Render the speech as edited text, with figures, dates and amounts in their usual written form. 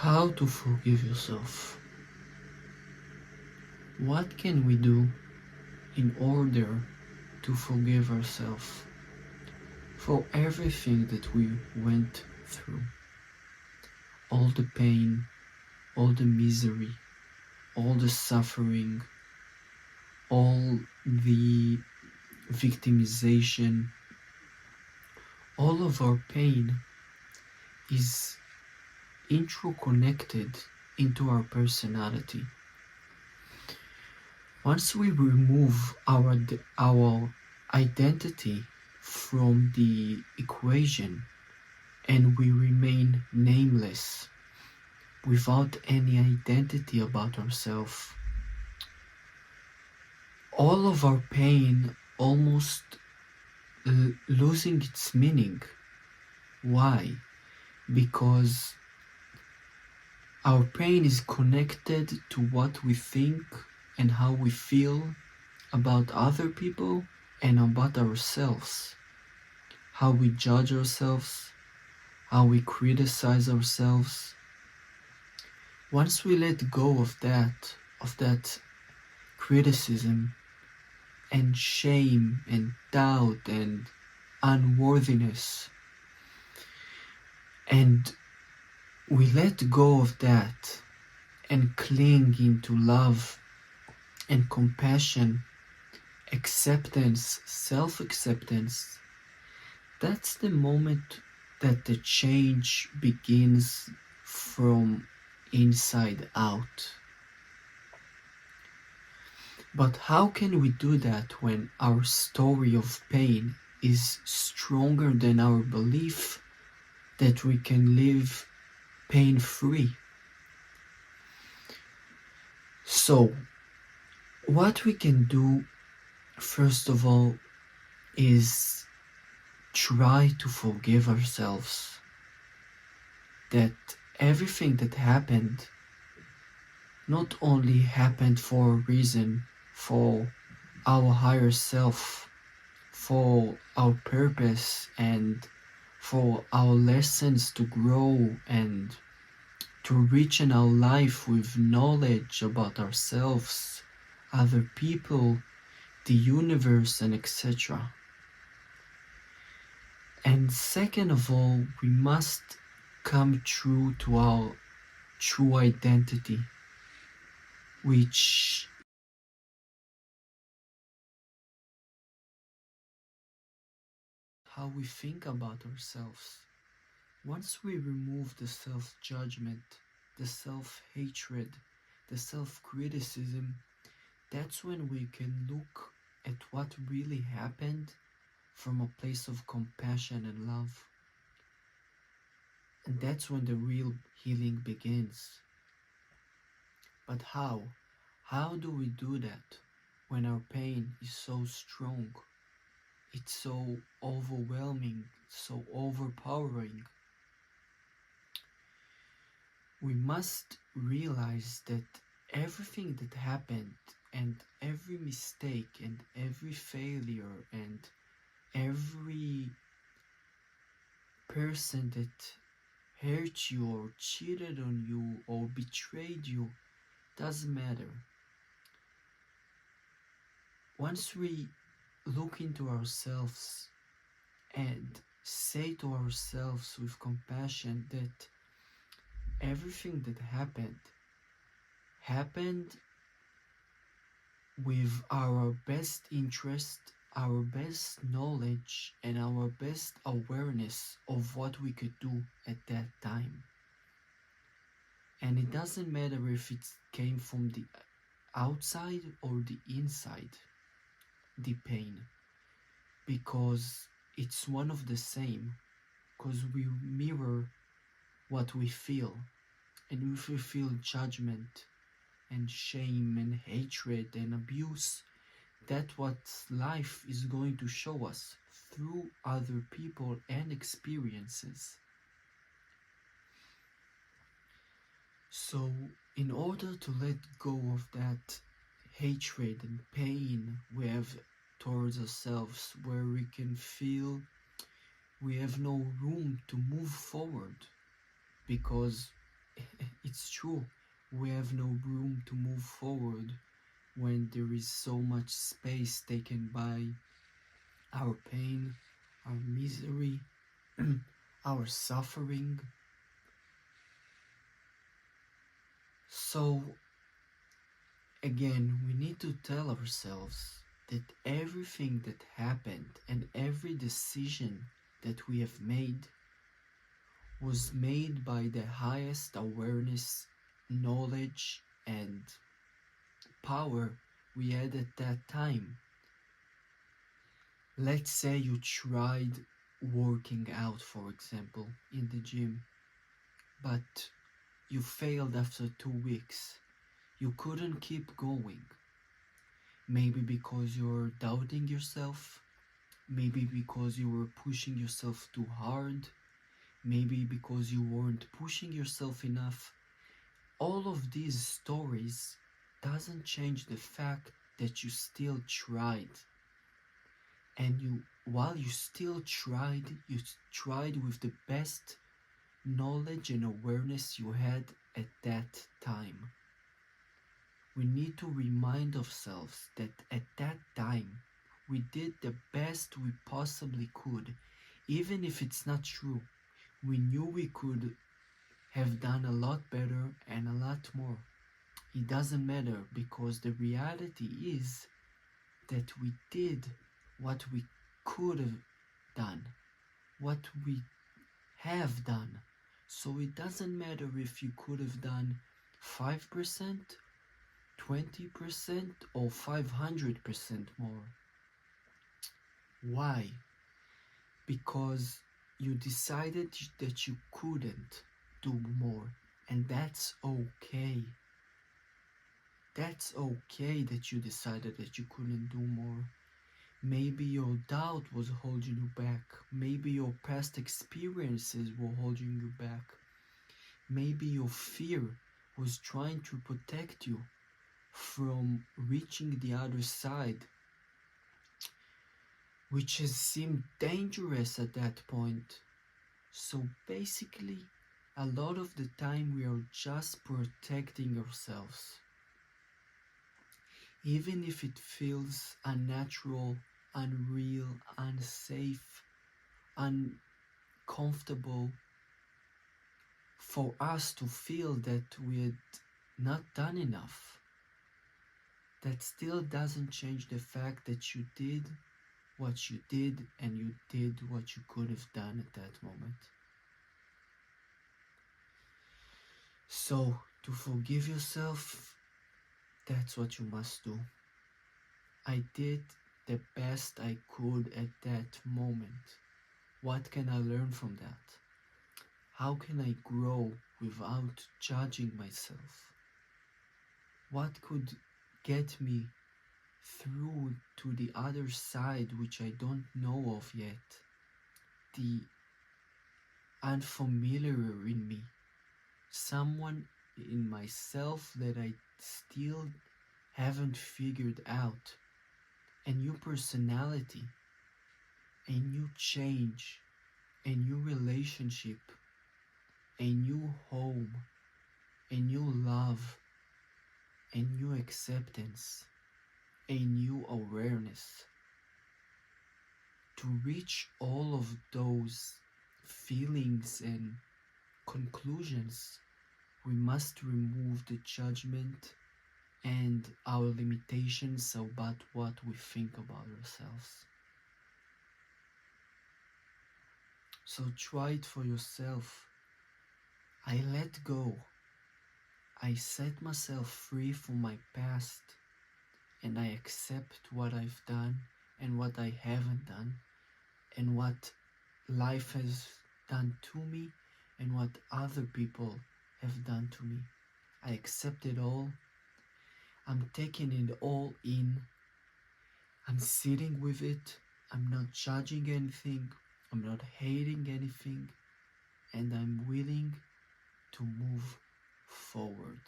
How to forgive yourself? What can we do in order to forgive ourselves for everything that we went through? All the pain, all the misery, all the suffering, all the victimization, all of our pain is interconnected into our personality. Once we remove our identity from the equation and we remain nameless, without any identity about ourselves, all of our pain almost losing its meaning. Why? Because our pain is connected to what we think and how we feel about other people and about ourselves. How we judge ourselves, how we criticize ourselves. Once we let go of that criticism and shame and doubt and unworthiness, and we let go of that and cling into love and compassion, acceptance, self-acceptance, that's the moment that the change begins from inside out. But how can we do that when our story of pain is stronger than our belief that we can live pain-free? So, what we can do, first of all, is try to forgive ourselves that everything that happened not only happened for a reason, for our higher self, for our purpose, and for our lessons to grow and to reach in our life with knowledge about ourselves, other people, the universe, and etc. And second of all, we must come true to our true identity, which how we think about ourselves. Once we remove the self-judgment, the self-hatred, the self-criticism, that's when we can look at what really happened from a place of compassion and love. And that's when the real healing begins. But how? How do we do that when our pain is so strong? It's so overwhelming, so overpowering. We must realize that everything that happened and every mistake and every failure and every person that hurt you or cheated on you or betrayed you doesn't matter. Once we look into ourselves and say to ourselves with compassion that everything that happened with our best interest, our best knowledge, and our best awareness of what we could do at that time. And it doesn't matter if it came from the outside or the inside, the pain, because it's one of the same, because we mirror what we feel. And if we feel judgment and shame and hatred and abuse, that's what life is going to show us through other people and experiences. So in order to let go of that hatred and pain we have towards ourselves, where we can feel we have no room to move forward because it's true, we have no room to move forward when there is so much space taken by our pain, our misery, our suffering. So, again, we need to tell ourselves that everything that happened and every decision that we have made was made by the highest awareness, knowledge, and power we had at that time. Let's say you tried working out, for example, in the gym, but you failed after 2 weeks. You couldn't keep going. Maybe because you're doubting yourself, maybe because you were pushing yourself too hard, maybe because you weren't pushing yourself enough. All of these stories doesn't change the fact that you still tried. And while you still tried, you tried with the best knowledge and awareness you had at that time. We need to remind ourselves that at that time we did the best we possibly could. Even if it's not true, we knew we could have done a lot better and a lot more. It doesn't matter, because the reality is that we did what we could have done, what we have done. So it doesn't matter if you could have done 5%, 20%, or 500% more. Why? Because you decided that you couldn't do more, and that's okay. That's okay that you decided that you couldn't do more. Maybe your doubt was holding you back. Maybe your past experiences were holding you back. Maybe your fear was trying to protect you from reaching the other side, which has seemed dangerous at that point. So basically, a lot of the time we are just protecting ourselves. Even if it feels unnatural, unreal, unsafe, uncomfortable for us to feel that we had not done enough, that still doesn't change the fact that you did what you did, and you did what you could have done at that moment. So, to forgive yourself, that's what you must do. I did the best I could at that moment. What can I learn from that? How can I grow without judging myself? What could get me through to the other side, which I don't know of yet? The unfamiliar in me. Someone in myself that I still haven't figured out. A new personality, a new change, a new relationship, a new home, a new love, a new acceptance, a new awareness. To reach all of those feelings and conclusions, we must remove the judgment and our limitations about what we think about ourselves. So try it for yourself. I let go. I set myself free from my past, and I accept what I've done and what I haven't done, and what life has done to me and what other people have done to me. I accept it all. I'm taking it all in. I'm sitting with it. I'm not judging anything. I'm not hating anything. And I'm willing to move forward.